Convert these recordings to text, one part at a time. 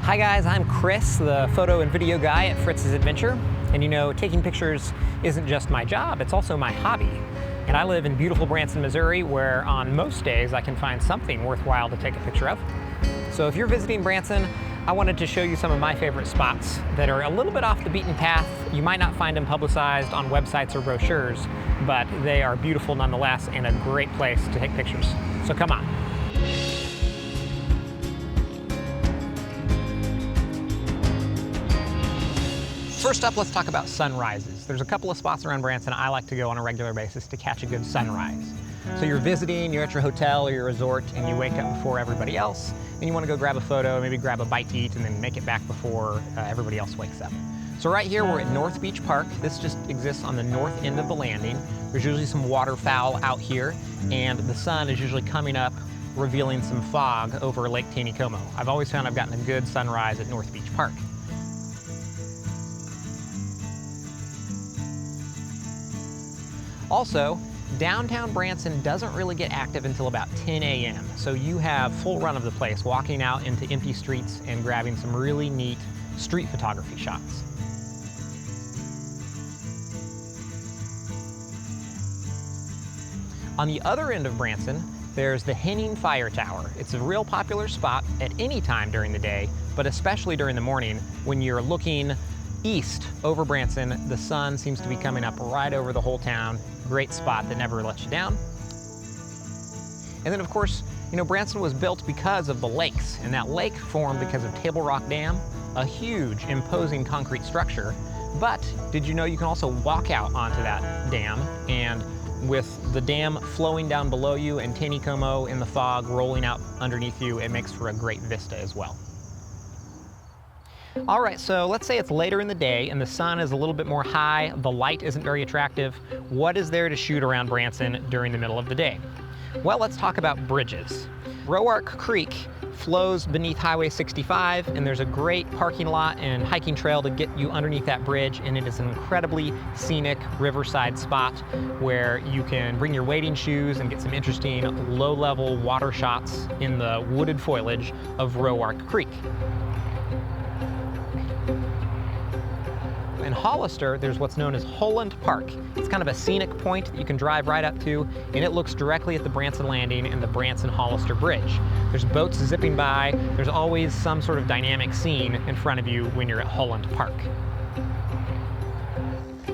Hi guys, I'm Chris, the photo and video guy at Fritz's Adventure. And you know, taking pictures isn't just my job, it's also my hobby. And I live in beautiful Branson, Missouri, where on most days I can find something worthwhile to take a picture of. So if you're visiting Branson, I wanted to show you some of my favorite spots that are a little bit off the beaten path. You might not find them publicized on websites or brochures, but they are beautiful nonetheless and a great place to take pictures. So come on. First up, let's talk about sunrises. There's a couple of spots around Branson I like to go on a regular basis to catch a good sunrise. So you're visiting, you're at your hotel or your resort, and you wake up before everybody else, and you want to go grab a photo, maybe grab a bite to eat, and then make it back before everybody else wakes up. So right here, we're at Northbeach Park. This just exists on the north end of the landing. There's usually some waterfowl out here, and the sun is usually coming up, revealing some fog over Lake Taneycomo. I've always found I've gotten a good sunrise at Northbeach Park. Also, downtown Branson doesn't really get active until about 10 a.m. So you have full run of the place, walking out into empty streets and grabbing some really neat street photography shots. On the other end of Branson, there's the Henning Fire Tower. It's a real popular spot at any time during the day, but especially during the morning when you're looking east over Branson. The sun seems to be coming up right over the whole town. Great spot that never lets you down. And then of course, you know, Branson was built because of the lakes, and that lake formed because of Table Rock Dam, a huge, imposing concrete structure. But did you know you can also walk out onto that dam, and with the dam flowing down below you and Taneycomo in the fog rolling out underneath you, it makes for a great vista as well. All right, so let's say it's later in the day and the sun is a little bit more high, the light isn't very attractive. What is there to shoot around Branson during the middle of the day? Well, let's talk about bridges. Roark Creek flows beneath Highway 65, and there's a great parking lot and hiking trail to get you underneath that bridge, and it is an incredibly scenic riverside spot where you can bring your wading shoes and get some interesting low-level water shots in the wooded foliage of Roark Creek. In Hollister, there's what's known as Hulland Park. It's kind of a scenic point that you can drive right up to, and it looks directly at the Branson Landing and the Branson-Hollister Bridge. There's boats zipping by. There's always some sort of dynamic scene in front of you when you're at Hulland Park.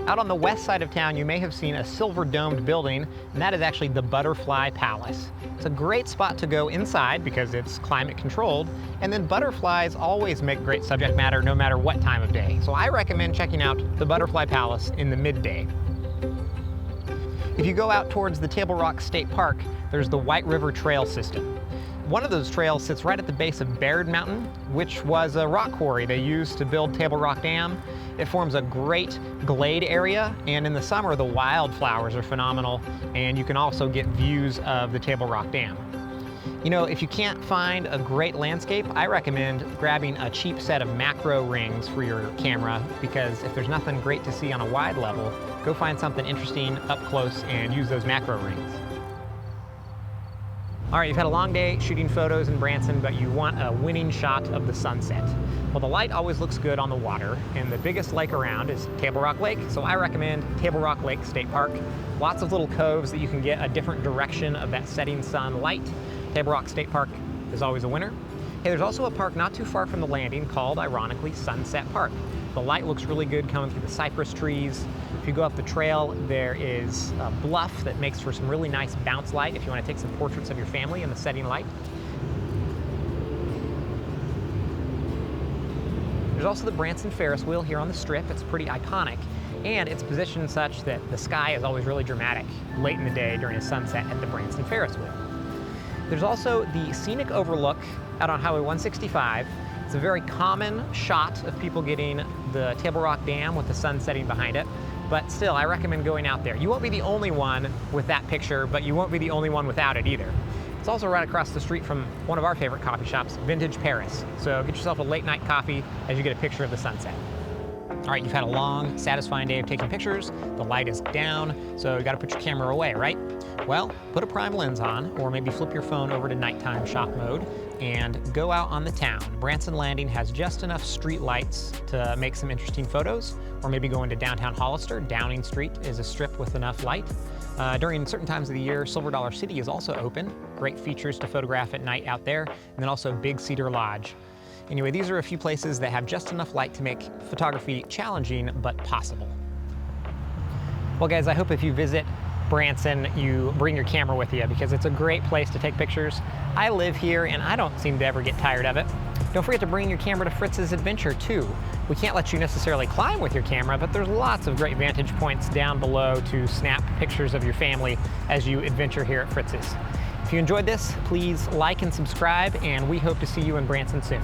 Out on the west side of town, you may have seen a silver-domed building, and that is actually the Butterfly Palace. It's a great spot to go inside because it's climate controlled, and then butterflies always make great subject matter no matter what time of day. So I recommend checking out the Butterfly Palace in the midday. If you go out towards the Table Rock State Park, there's the White River Trail system. One of those trails sits right at the base of Baird Mountain, which was a rock quarry they used to build Table Rock Dam. It forms a great glade area, and in the summer the wildflowers are phenomenal, and you can also get views of the Table Rock Dam. You know, if you can't find a great landscape, I recommend grabbing a cheap set of macro rings for your camera, because if there's nothing great to see on a wide level, go find something interesting up close and use those macro rings. All right, you've had a long day shooting photos in Branson, but you want a winning shot of the sunset. Well, the light always looks good on the water, and the biggest lake around is Table Rock Lake, so I recommend Table Rock Lake State Park. Lots of little coves that you can get a different direction of that setting sun light. Table Rock State Park is always a winner. Hey, there's also a park not too far from the landing called, ironically, Sunset Park. The light looks really good coming through the cypress trees. If you go up the trail, there is a bluff that makes for some really nice bounce light if you want to take some portraits of your family in the setting light. There's also the Branson Ferris wheel here on the Strip. It's pretty iconic, and it's positioned such that the sky is always really dramatic late in the day during a sunset at the Branson Ferris wheel. There's also the Scenic Overlook out on Highway 165. It's a very common shot of people getting the Table Rock Dam with the sun setting behind it, but still, I recommend going out there. You won't be the only one with that picture, but you won't be the only one without it either. It's also right across the street from one of our favorite coffee shops, Vintage Paris. So get yourself a late night coffee as you get a picture of the sunset. All right, you've had a long, satisfying day of taking pictures. The light is down, so you gotta put your camera away, right? Well, put a prime lens on, or maybe flip your phone over to nighttime shot mode. and go out on the town. Branson Landing has just enough street lights to make some interesting photos, or maybe go into downtown Hollister. Downing Street is a strip with enough light. During certain times of the year, Silver Dollar City is also open. Great features to photograph at night out there, and then also Big Cedar Lodge. Anyway, these are a few places that have just enough light to make photography challenging but possible. Well guys, I hope if you visit Branson, you bring your camera with you, because it's a great place to take pictures. I live here and I don't seem to ever get tired of it. Don't forget to bring your camera to Fritz's adventure too. We can't let you necessarily climb with your camera, but there's lots of great vantage points down below to snap pictures of your family as you adventure here at Fritz's. If you enjoyed this, please like and subscribe, and we hope to see you in Branson soon.